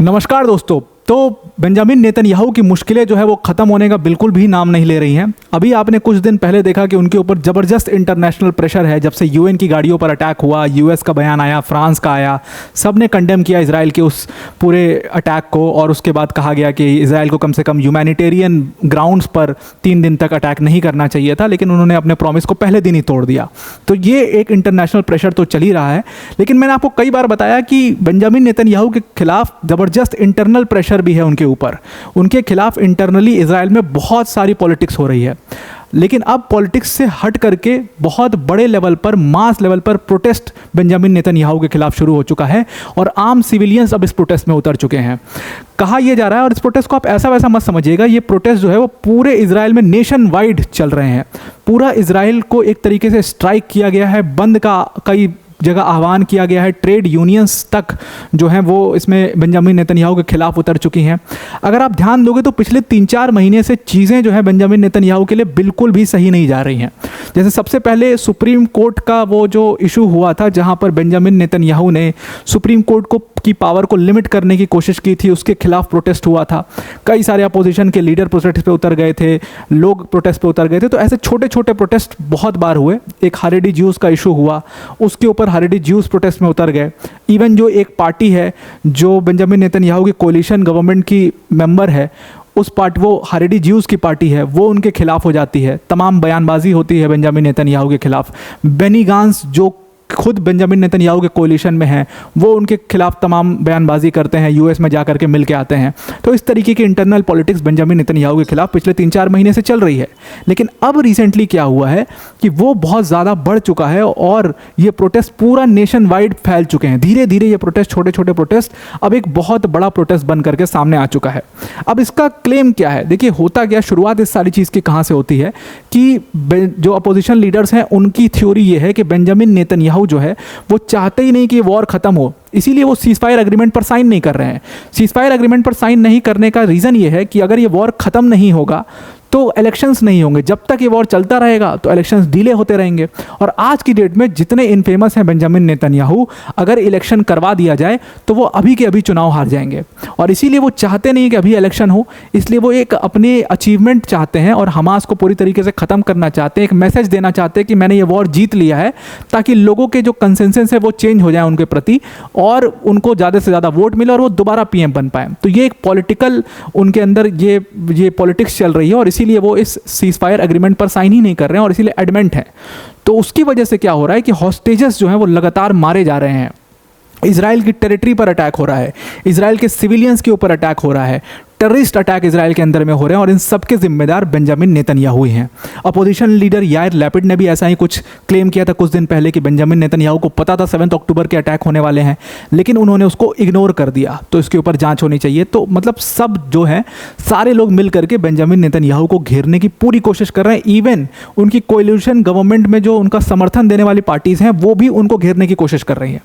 नमस्कार दोस्तों। तो बेंजामिन नेतन्याहू की मुश्किलें जो है वो ख़त्म होने का बिल्कुल भी नाम नहीं ले रही हैं। अभी आपने कुछ दिन पहले देखा कि उनके ऊपर ज़बरदस्त इंटरनेशनल प्रेशर है। जब से यूएन की गाड़ियों पर अटैक हुआ, यूएस का बयान आया, फ्रांस का आया, सब ने कंडेम किया इजराइल के उस पूरे अटैक को। और उसके बाद कहा गया कि इजराइल को कम से कम ह्यूमैनिटेरियन ग्राउंड्स पर 3 दिन तक अटैक नहीं करना चाहिए था, लेकिन उन्होंने अपने प्रॉमिस को पहले दिन ही तोड़ दिया। तो ये एक इंटरनेशनल प्रेशर तो चल ही रहा है, लेकिन मैंने आपको कई बार बताया कि बेंजामिन नेतन्याहू के खिलाफ ज़बरदस्त इंटरनल प्रेशर भी है उनके ऊपर। उनके खिलाफ इंटरनली इजराइल में बहुत सारी पॉलिटिक्स हो रही है। लेकिन अब पॉलिटिक्स से हट करके बहुत बड़े लेवल पर, मास लेवल पर प्रोटेस्ट बेंजामिन नेतन्याहू के खिलाफ शुरू हो चुका है और आम सिविलियंस अब इस प्रोटेस्ट में उतर चुके हैं। कहा यह जा रहा है, और इस प्रोटेस्ट को आप ऐसा वैसा मत समझिएगा, ये प्रोटेस्ट जो है वो पूरे इजराइल में नेशन वाइड चल रहे हैं। पूरा इजराइल को एक तरीके से स्ट्राइक किया गया है, बंद का कई जगह आह्वान किया गया है। ट्रेड यूनियंस तक जो हैं वो इसमें बेंजामिन नेतन्याहू के खिलाफ उतर चुकी हैं। अगर आप ध्यान दोगे तो पिछले 3-4 महीने से चीज़ें जो है बेंजामिन नेतन्याहू के लिए बिल्कुल भी सही नहीं जा रही हैं। जैसे सबसे पहले सुप्रीम कोर्ट का वो जो इशू हुआ था, जहां पर बेंजामिन नेतन्याहू ने सुप्रीम कोर्ट की पावर को लिमिट करने की कोशिश की थी, उसके खिलाफ प्रोटेस्ट हुआ था। कई सारे अपोजिशन के लीडर प्रोटेस्ट पे उतर गए थे, लोग प्रोटेस्ट पे उतर गए थे। तो ऐसे छोटे छोटे प्रोटेस्ट बहुत बार हुए। एक हारेडी ज्यूज़ का इशू हुआ, उसके ऊपर हारेडी ज्यूज़ प्रोटेस्ट में उतर गए। इवन जो एक पार्टी है जो बेंजामिन नेतन्याहू की कोलिशन गवर्नमेंट की मेंबर है, उस पार्टी, वो हारेडी ज्यूज़ की पार्टी है, वो उनके खिलाफ हो जाती है। तमाम बयानबाजी होती है बेंजामिन नेतन्याहू के खिलाफ। बेनी गांस जो खुद बेंजामिन नेतन्याहू के कोलिशन में हैं, वो उनके खिलाफ तमाम बयानबाजी करते हैं, यूएस में जाकर के मिल के आते हैं। तो इस तरीके की इंटरनल पॉलिटिक्स बेंजामिन नेतन्याहू के खिलाफ पिछले 3-4 महीने से चल रही है। लेकिन अब रिसेंटली क्या हुआ है कि वो बहुत ज़्यादा बढ़ चुका है और ये प्रोटेस्ट पूरा नेशन वाइड फैल चुके हैं। धीरे धीरे ये प्रोटेस्ट, छोटे छोटे प्रोटेस्ट, अब एक बहुत बड़ा प्रोटेस्ट बन करके सामने आ चुका है। अब इसका क्लेम क्या है? देखिए, होता क्या, शुरुआत इस सारी चीज़ की कहाँ से होती है कि जो अपोजिशन लीडर्स हैं उनकी थ्योरी ये है कि बेंजामिन नेतन्याहू जो है वो चाहते ही नहीं कि वॉर खत्म हो, इसीलिए वो सीजफायर एग्रीमेंट पर साइन नहीं कर रहे हैं। सीजफायर एग्रीमेंट पर साइन नहीं करने का रीज़न ये है कि अगर ये वॉर खत्म नहीं होगा तो इलेक्शंस नहीं होंगे। जब तक ये वॉर चलता रहेगा तो इलेक्शंस डिले होते रहेंगे। और आज की डेट में जितने इनफेमस हैं बेंजामिन नेतन्याहू, अगर इलेक्शन करवा दिया जाए तो वो अभी के अभी चुनाव हार जाएंगे। और इसीलिए वो चाहते नहीं कि अभी इलेक्शन हो, इसलिए वो एक अपने अचीवमेंट चाहते हैं और हमास को पूरी तरीके से ख़त्म करना चाहते हैं। एक मैसेज देना चाहते हैं कि मैंने ये वॉर जीत लिया है, ताकि लोगों के जो कंसेंसस है वो चेंज हो जाए उनके प्रति और उनको ज़्यादा से ज़्यादा वोट मिले और वो दोबारा पीएम बन पाए। तो ये एक पॉलिटिकल उनके अंदर ये पॉलिटिक्स चल रही है और इसीलिए वो इस सीजफायर एग्रीमेंट पर साइन ही नहीं कर रहे हैं और इसीलिए एडमेंट है। तो उसकी वजह से क्या हो रहा है कि हॉस्टेजेस जो हैं वो लगातार मारे जा रहे हैं। इजराइल की टेरिटरी पर अटैक हो रहा है, इजराइल के सिविलियंस के ऊपर अटैक हो रहा है, टेररिस्ट अटैक इजराइल के अंदर में हो रहे हैं और इन सब के जिम्मेदार बेंजामिन नेतन्याहू ही हैं। अपोजिशन लीडर यायर लैपिड ने भी ऐसा ही कुछ क्लेम किया था कुछ दिन पहले कि बेंजामिन नेतन्याहू को पता था 7 अक्टूबर के अटैक होने वाले हैं, लेकिन उन्होंने उसको इग्नोर कर दिया। तो इसके ऊपर जांच होनी चाहिए। तो मतलब सब जो है, सारे लोग मिल करके बेंजामिन नेतन्याहू को घेरने की पूरी कोशिश कर रहे हैं। इवन उनकी कोलिशन गवर्नमेंट में जो उनका समर्थन देने वाली पार्टीज़ हैं वो भी उनको घेरने की कोशिश कर रही हैं।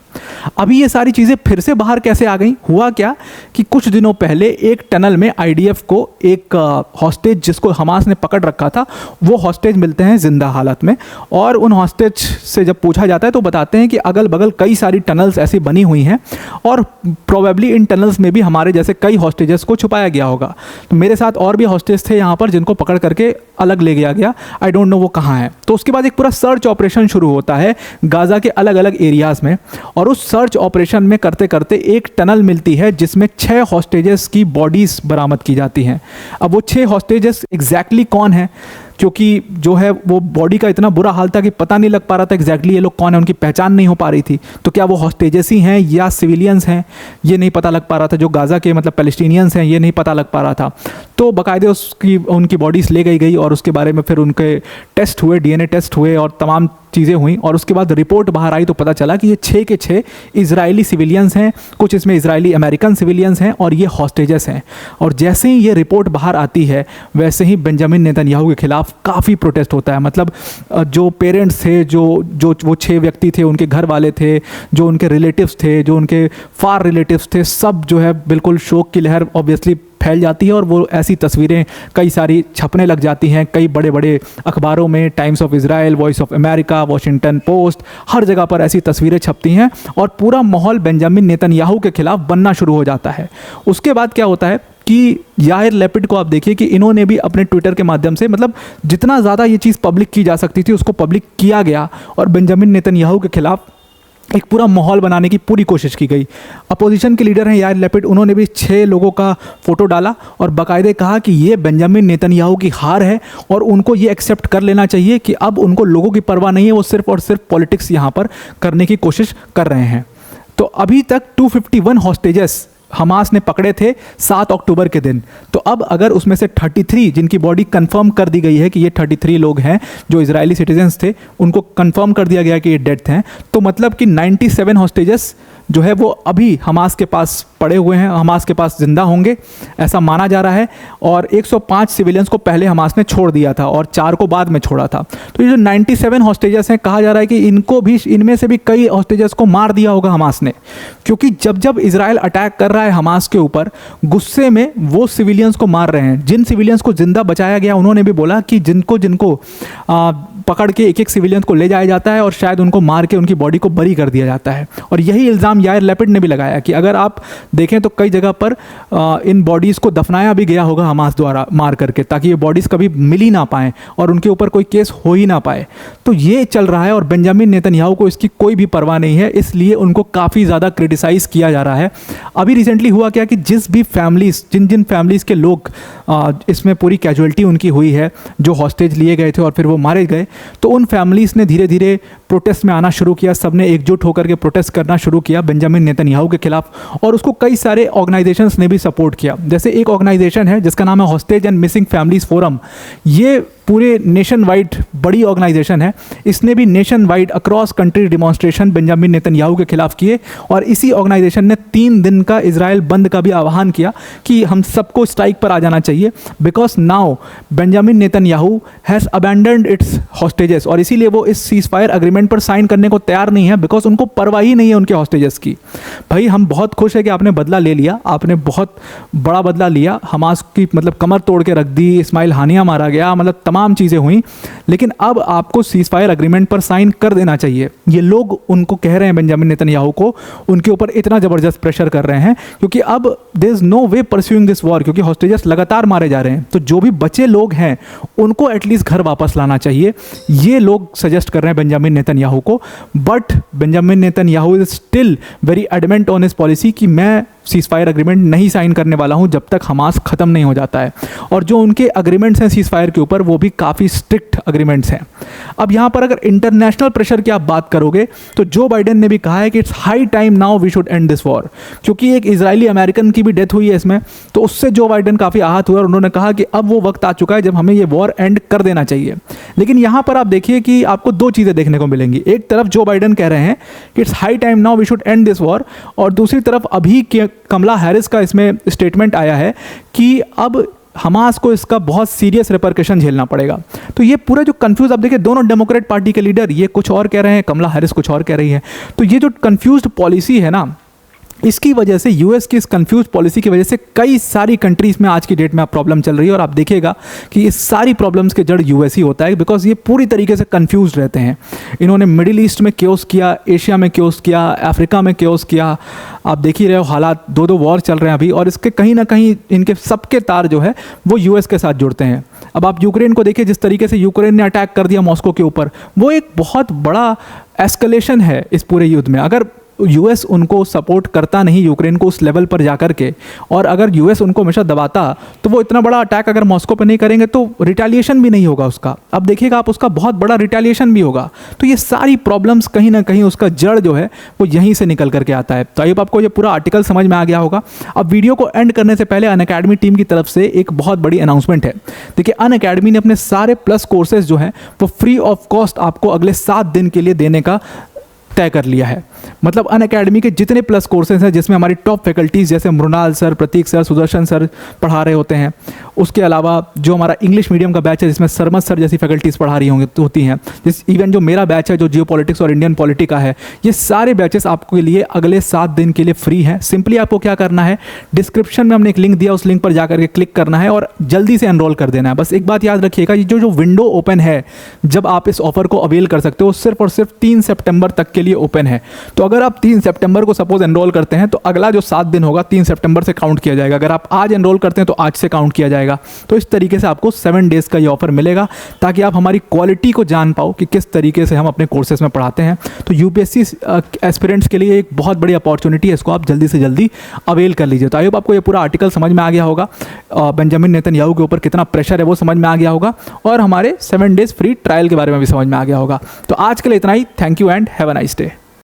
अभी ये सारी चीज़ें फिर से बाहर कैसे आ गई? हुआ क्या कि कुछ दिनों पहले एक टनल में आईडीएफ को एक हॉस्टेज जिसको हमास ने पकड़ रखा था, वो हॉस्टेज मिलते हैं जिंदा हालत में। और उन हॉस्टेज से जब पूछा जाता है तो बताते हैं कि अगल बगल कई सारी टनल्स ऐसी बनी हुई हैं और प्रोबेबली इन टनल्स में भी हमारे जैसे कई हॉस्टेजेस को छुपाया गया होगा। तो मेरे साथ और भी हॉस्टेज थे यहाँ पर जिनको पकड़ करके अलग ले गया गया। आई डोंट नो वो कहाँ है। तो उसके बाद एक पूरा सर्च ऑपरेशन शुरू होता है गाज़ा के अलग अलग एरियाज़ में, और उस सर्च ऑपरेशन में करते करते एक टनल मिलती है जिसमें 6 हॉस्टेजेस की बॉडीज़ बरामद की जाती हैं। अब वो 6 हॉस्टेजेस एग्जैक्टली कौन है, क्योंकि जो है वो बॉडी का इतना बुरा हाल था कि पता नहीं लग पा रहा था एग्जैक्टली ये लोग कौन है, उनकी पहचान नहीं हो पा रही थी। तो क्या वो हॉस्टेजेस ही हैं या सिविलियंस हैं, ये नहीं पता लग पा रहा था। जो गाज़ा के मतलब पैलेस्टीनियंस हैं ये नहीं पता लग पा रहा था। तो बाकायदे उनकी बॉडीज़ ले गई और उसके बारे में फिर उनके टेस्ट हुए, डीएनए टेस्ट हुए और तमाम चीज़ें हुई। और उसके बाद रिपोर्ट बाहर आई तो पता चला कि ये 6 के 6 इजरायली सिविलियंस हैं, कुछ इसमें इजरायली अमेरिकन सिविलियंस हैं और ये हॉस्टेजेस हैं। और जैसे ही ये रिपोर्ट बाहर आती है वैसे ही बेंजामिन नेतन्याहू के खिलाफ काफ़ी प्रोटेस्ट होता है। मतलब जो पेरेंट्स थे, जो वो 6 व्यक्ति थे, उनके घर वाले थे, जो उनके रिलेटिव्स थे, जो उनके फार रिलेटिव्स थे, सब जो है बिल्कुल शोक की लहर ऑब्वियसली फैल जाती है और वो ऐसी तस्वीरें कई सारी छपने लग जाती हैं कई बड़े बड़े अखबारों में, Times of Israel, Voice of America, Washington Post, हर जगह पर ऐसी तस्वीरें छपती हैं और पूरा माहौल बेंजामिन नेतन्याहू के खिलाफ बनना शुरू हो जाता है। उसके बाद क्या होता है कि याहिर लैपिड को आप देखिए कि इन्होंने भी अपने ट्विटर के माध्यम से, मतलब जितना ज़्यादा ये चीज़ पब्लिक की जा सकती थी उसको पब्लिक किया गया और बेंजामिन नेतन्याहू के खिलाफ एक पूरा माहौल बनाने की पूरी कोशिश की गई। अपोजिशन के लीडर हैं याहिर लैपिड, उन्होंने भी 6 लोगों का फ़ोटो डाला और बाकायदे कहा कि ये बेंजामिन नेतन्याहू की हार है और उनको ये एक्सेप्ट कर लेना चाहिए कि अब उनको लोगों की परवाह नहीं है, वो सिर्फ और सिर्फ पॉलिटिक्स यहाँ पर करने की कोशिश कर रहे हैं। तो अभी तक 251 हॉस्टेजेस हमास ने पकड़े थे 7 अक्टूबर के दिन। तो अब अगर उसमें से 33 जिनकी बॉडी कंफर्म कर दी गई है कि ये 33 लोग हैं जो इजरायली सिटीजन्स थे, उनको कंफर्म कर दिया गया कि ये डेड हैं, तो मतलब कि 97 हॉस्टेजेस जो है वो अभी हमास के पास पड़े हुए हैं, हमास के पास जिंदा होंगे ऐसा माना जा रहा है। और 105 सिविलियंस को पहले हमास ने छोड़ दिया था और 4 को बाद में छोड़ा था। तो ये जो 97 हॉस्टेजेस हैं, कहा जा रहा है कि इनको भी, इनमें से भी कई हॉस्टेजेस को मार दिया होगा हमास ने, क्योंकि जब जब इजराइल अटैक कर रहा है हमास के ऊपर, गुस्से में वो सिविलियंस को मार रहे हैं। जिन सिविलियंस को जिंदा बचाया गया उन्होंने भी बोला कि जिनको पकड़ के एक एक सिविलियंस को ले जाया जाता है और शायद उनको मार के उनकी बॉडी को बरी कर दिया जाता है। और यही इल्ज़ाम याहिर लैपिड ने भी लगाया कि अगर आप देखें तो कई जगह पर इन बॉडीज़ को दफनाया भी गया होगा हमास द्वारा मार करके, ताकि ये बॉडीज़ कभी मिल ही ना पाएँ और उनके ऊपर कोई केस हो ही ना पाए। तो ये चल रहा है और बेंजामिन नेतन्याहू को इसकी कोई भी परवाह नहीं है, इसलिए उनको काफ़ी ज़्यादा क्रिटिसाइज़ किया जा रहा है। अभी रिसेंटली हुआ क्या कि जिस भी फैमिलीज़, जिन फैमिलीज़ के लोग इसमें पूरी कैजुअलिटी उनकी हुई है, जो हॉस्टेज लिए गए थे और फिर वो मारे गए, तो उन फैमिलीज़ ने धीरे धीरे प्रोटेस्ट में आना शुरू किया। सबने एकजुट होकर के प्रोटेस्ट करना शुरू किया बेंजामिन नेतन्याहू के खिलाफ और उसको कई सारे ऑर्गेनाइजेशंस ने भी सपोर्ट किया। जैसे एक ऑर्गेनाइजेशन है जिसका नाम है hostage and missing families forum. ये पूरे नेशन वाइड बड़ी ऑर्गेनाइजेशन है, इसने भी nation wide across country demonstration Benjamin Netanyahu के खिलाफ किए और इसी ऑर्गेनाइजेशन ने 3 दिन का इजराइल बंद का भी आह्वान किया कि हम सबको स्ट्राइक पर आ जाना चाहिए, because now Benjamin Netanyahu has abandoned it's hostages. और इसीलिए वो इस सीज फायर अग्रीमेंट पर साइन करने को तैयार नहीं है, बिकॉज उनको परवाह ही नहीं है उनके हॉस्टेजेस की। भाई हम बहुत खुश है कि आपने बदला ले लिया, आपने बहुत बड़ा बदला लिया, हमास की मतलब कमर तोड़ के रख दी, इस्माइल हानिया मारा गया, मतलब तमाम चीज़ें हुई, लेकिन अब आपको सीज फायर अग्रीमेंट पर साइन कर देना चाहिए। ये लोग उनको कह रहे हैं बेंजामिन नेतन्याहू को, उनके ऊपर इतना ज़बरदस्त प्रेशर कर रहे हैं क्योंकि अब there is no way pursuing this war, क्योंकि हॉस्टेजेस लगातार मारे जा रहे हैं। तो जो भी बचे लोग हैं उनको एटलीस्ट घर वापस लाना चाहिए, ये लोग सजेस्ट कर रहे हैं बेंजामिन नेतन्याहू को। But Benjamin Netanyahu is still very adamant on his policy कि मैं सीज फायर अग्रीमेंट नहीं साइन करने वाला हूं जब तक हमास ख़त्म नहीं हो जाता है। और जो उनके अग्रीमेंट्स हैं सीज फायर के ऊपर वो भी काफ़ी स्ट्रिक्ट अग्रीमेंट्स हैं। अब यहाँ पर अगर इंटरनेशनल प्रेशर की आप बात करोगे तो जो बाइडेन ने भी कहा है कि it's high time now we should end this war, क्योंकि एक इजरायली अमेरिकन की भी डेथ हुई है इसमें, तो उससे जो बाइडेन काफ़ी आहत हुए और उन्होंने कहा कि अब वो वक्त आ चुका है जब हमें ये वॉर एंड कर देना चाहिए। लेकिन यहाँ पर आप देखिए कि आपको 2 चीज़ें देखने को मिलेंगी। एक तरफ जो बाइडेन कह रहे हैं कि it's high time now we should end this war, और दूसरी तरफ अभी के कमला हैरिस का इसमें स्टेटमेंट आया है कि अब हमास को इसका बहुत सीरियस रिपरकशन झेलना पड़ेगा। तो ये पूरा जो कंफ्यूज, आप देखिए दोनों डेमोक्रेट पार्टी के लीडर ये कुछ और कह रहे हैं, कमला हैरिस कुछ और कह रही है। तो ये जो कंफ्यूज्ड पॉलिसी है ना, इसकी वजह से यूएस की इस कंफ्यूज पॉलिसी की वजह से कई सारी कंट्रीज़ में आज की डेट में आप प्रॉब्लम चल रही है। और आप देखिएगा कि इस सारी प्रॉब्लम्स के जड़ यूएस ही होता है, बिकॉज ये पूरी तरीके से कंफ्यूज रहते हैं। इन्होंने मिडिल ईस्ट में क्योस किया, एशिया में क्योस किया, अफ्रीका में क्योस किया। आप देख ही रहे हो हालात, 2 वॉर चल रहे हैं अभी, और इसके कहीं ना कहीं इनके सबके तार जो है वो यूएस के साथ जुड़ते हैं। अब आप यूक्रेन को देखिए, जिस तरीके से यूक्रेन ने अटैक कर दिया मॉस्को के ऊपर, वो एक बहुत बड़ा एस्केलेशन है इस पूरे युद्ध में। अगर यूएस उनको सपोर्ट करता नहीं यूक्रेन को उस लेवल पर जाकर के, और अगर यूएस उनको हमेशा दबाता, तो वो इतना बड़ा अटैक अगर मॉस्को पे नहीं करेंगे तो रिटेलिएशन भी नहीं होगा उसका। अब देखिएगा आप, उसका बहुत बड़ा रिटेलिएशन भी होगा। तो ये सारी प्रॉब्लम्स कहीं ना कहीं उसका जड़ जो है वो यहीं से निकल करके आता है। तो अब आपको ये पूरा आर्टिकल समझ में आ गया होगा। अब वीडियो को एंड करने से पहले अनअकैडमी टीम की तरफ से एक बहुत बड़ी अनाउंसमेंट है। देखिए, अनअकैडमी ने अपने सारे प्लस कोर्सेज जो हैं वो फ्री ऑफ कॉस्ट आपको अगले 7 दिन के लिए देने का तय कर लिया है। मतलब अनअकैडमी के जितने प्लस कोर्सेज हैं जिसमें हमारी टॉप फैकल्टीज़ जैसे मृणाल सर, प्रतीक सर, सुदर्शन सर पढ़ा रहे होते हैं, उसके अलावा जो हमारा इंग्लिश मीडियम का बैच है जिसमें सरमत सर जैसी फैकल्टीज़ पढ़ा रही होती हैं, इवन जो मेरा बैच है जो जियो पॉलिटिक्स और इंडियन पॉलिटी का है, ये सारे बैचेस आपके लिए अगले 7 दिन के लिए फ्री हैं। सिंपली आपको क्या करना है, डिस्क्रिप्शन में हमने एक लिंक दिया, उस लिंक पर जाकर के क्लिक करना है और जल्दी से एनरोल कर देना है। बस एक बात याद रखिएगा, ये जो विंडो ओपन है जब आप इस ऑफर को अवेल कर सकते हो, सिर्फ और सिर्फ 3 सितंबर तक के लिए ओपन है। तो अगर आप 3 सितंबर को सपोज एनरोल करते हैं तो अगला जो 7 दिन होगा 3 सितंबर से काउंट किया जाएगा। अगर आप आज एनरोल करते हैं तो आज से काउंट किया जाएगा। तो इस तरीके से आपको 7 डेज़ का ये ऑफर मिलेगा ताकि आप हमारी क्वालिटी को जान पाओ कि किस तरीके से हम अपने कोर्सेज में पढ़ाते हैं। तो यूपीएससी एस्पिरेंट्स के लिए एक बहुत बड़ी अपॉर्चुनिटी है, इसको आप जल्दी से जल्दी अवेल कर लीजिए। तो आई होप आपको ये पूरा आर्टिकल समझ में आ गया होगा, बेंजामिन नेतन्याहू के ऊपर कितना प्रेशर है वो समझ में आ गया होगा, और हमारे 7 डेज़ फ्री ट्रायल के बारे में भी समझ में आ गया होगा। तो आज के लिए इतना ही। Thank you and have a nice day.